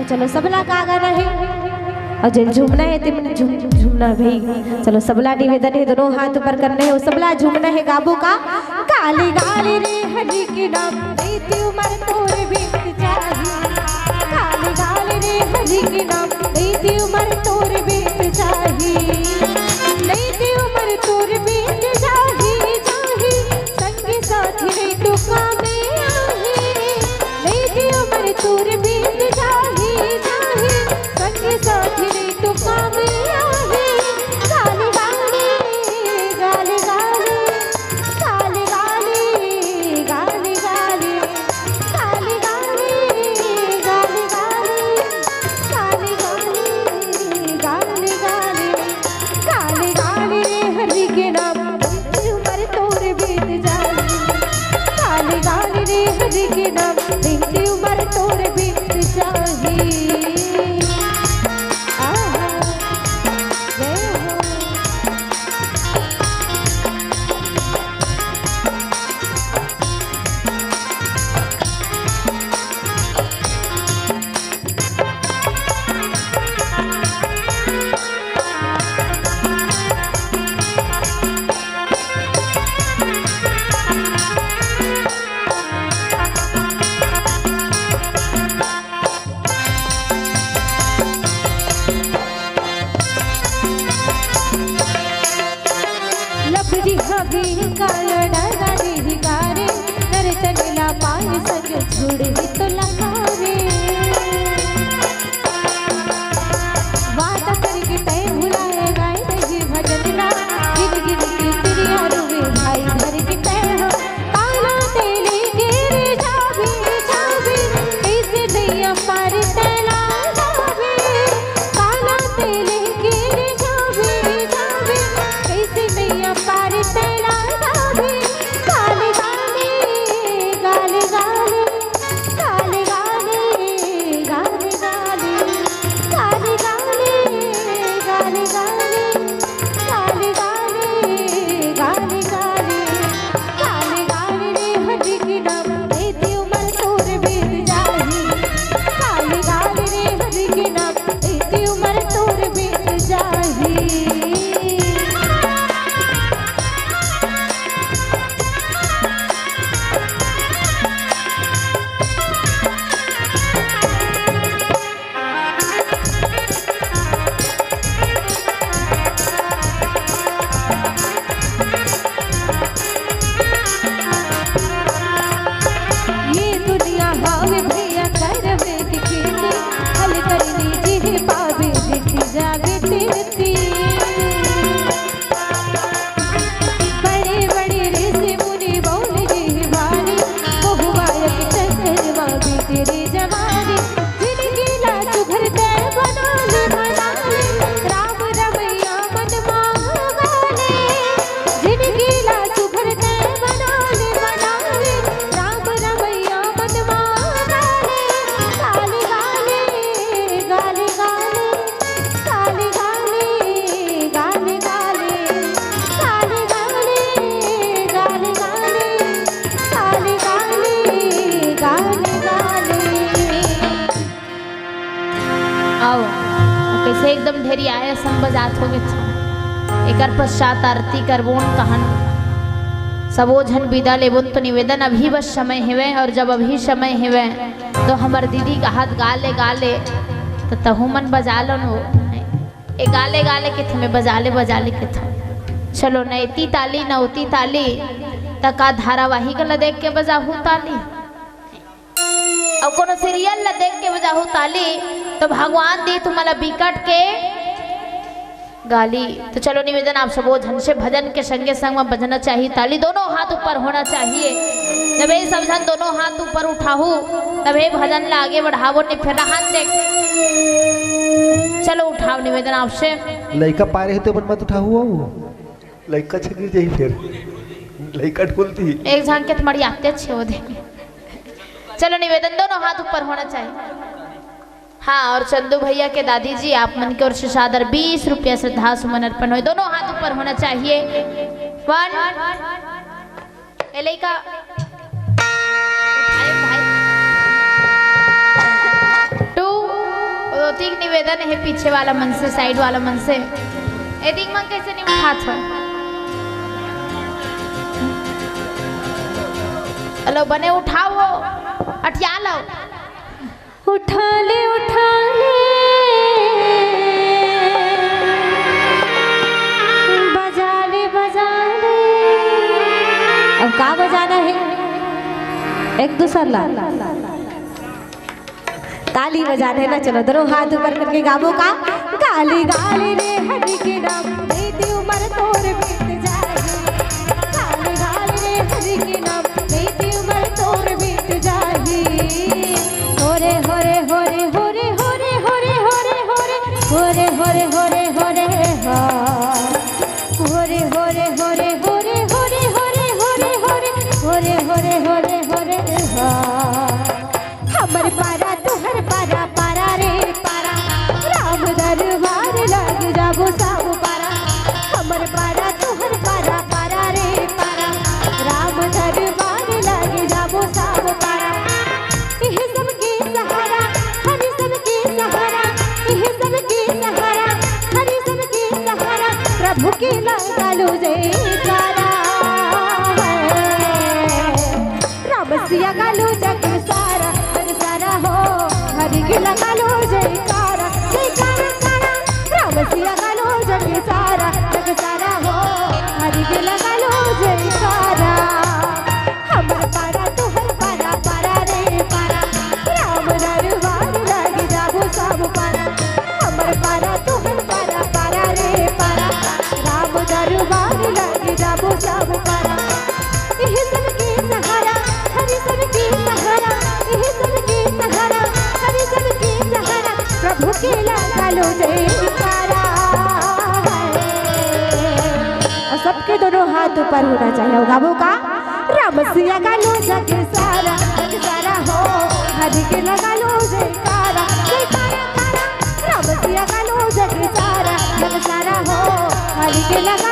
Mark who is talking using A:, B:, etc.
A: और चलो सबला का गाना है और जिन झूमना है तिमन झूमना भाई। चलो सबला निवेदन है दोनों हाथ ऊपर करने हैं। सबला झूमना है गाबो का काली गाली रे हरि के नाम देती उमर तोर बीत जाही। काली गाली रे हरि के नाम देती उमर तोर बीत जाही। देती उमर तोर बीत जाही जाही संगी साथी रे तू कामे आही। देती उमर तोर बीत जाही जाही संगी साथी रे तू कामे आही। गाली गाली गाली गाली गाली गाली गाली गाली गाली गाली गाली गाली गाली गाली गाली गाली रे हरि के नाम उमर तोर बीत जाही। गाली गाली रे हरि के नाम देती उमर तोर बीत जाही। छोड़े तो लखारे वादा करके तय भुलाए गाय दही भजन ना गिर गिर के तिरिया रुवे भाई घर के तय हो। काला तेले गिर जावे जावे ऐसे दैया पार तैला जावे। काला तेले गिर जावे जावे ऐसे दैया पार तैला जावे। गाली गाली गाली गाली गाली गाली गाली गाली गाली गाली गाली गाली रे हरि के नाम देती उमर तोर बीत जाही। गाली गाली रे हरि के नाम देती उमर तोर बीत जाही।
B: एकदम ढेरी आया सम बजात हो एक पश्चात आरती करबोन कहन सबो झन विदा लेबोन। तो निवेदन अभी बस समय हेवे और जब अभी समय हेवे तो हमार दीदी का हाथ गाले गाले तो तहु मन बजा लो नो ए गाले गाले के थे में बजाले बजाले के था। चलो नैती ताली नौती ताली तका धारावाहिक ला देख के बजाहू ताली और कोनो सीरियल ला देख के बजाहू ताली तो भगवान दी तुम्हारा बिकट के गाली। तो चलो निवेदन आप सबो धन से भजन के संगे संग में बजना चाहिए। ताली दोनों हाथ ऊपर होना चाहिए। जब ये सब धन दोनों हाथ ऊपर उठाऊ तब ये भजन ला आगे बढ़ावो नहीं फिर हाथ देख। चलो उठाओ निवेदन आपसे।
C: लड़का पारे तो मत उठाओ लड़का छगिर जाई फिर लड़का ढोलती
B: एक झांक के तुम्हारी आते अच्छे हो दे। चलो निवेदन दोनों हाथ ऊपर होना चाहिए। हाँ और चंदू भैया के दादी जी आप मन के ओर से सादर 20 रुपया श्रद्धा सुमन अर्पण हो। दोनों हाथ ऊपर होना चाहिए। 1 का 2 पीछे वाला मन से, साइड वाला मन से। ए दिंग मन कैसे नहीं उठा था। चलो बने उठाओ, अटिया लो।
A: उठा ले बजा ले। अब का बजाना है? एक दूसरा ला ताली बजाना है ना। चलो दोनों हाथ ऊपर करके गाबो का। गाली गाली रे हरि के नाम देती उम्र तोर बीत जाए। गाली गाली रे हरि के नाम देती उम्र तोर बीत जाए। होरे होरे होरे होरे होरे होरे होरे होरे होरे होरे होरे होरे हा। होरे होरे होरे होरे होरे होरे होरे होरे होरे होरे होरे होरे हा। हमर पारा तुहर पारा पारा रे पारा राम दरबार लग जाबो सब पारा। हमर पारा तुहर पारा पारा रे पारा राम दरबार लग जाबो सब पारा। यह सबके सहारा हरि सबके सहारा, यह सबके सहारा हरि सबके सहारा। प्रभु के लगा लो जयकारा। राम सिया गालो जग सारा हो, हरि के लगा लो जयकारा जयकारा कारा। राम सिया गालो जग सारा हो, हरि के लगा लो जयकारा। हमर पारा तुहर पारा पारा रे पारा राम दरबार लग जाबो सब पारा। हमर पारा तुहर पारा पारा रे पारा राम दरबार लग जाबो सब पारा। यह सबके सहारा हरि सबके सहारा, यह सबके सहारा हरि सबके सहारा। प्रभु के लगा लो जयकारा। और सबके दोनों हाथ ऊपर होना चाहिए। गाबो का। राम सिया गालो जग सारा हो, हरि के लगा लो जयकारा जयकारा कारा। राम सिया गालो जग सारा हो, हरि के लगा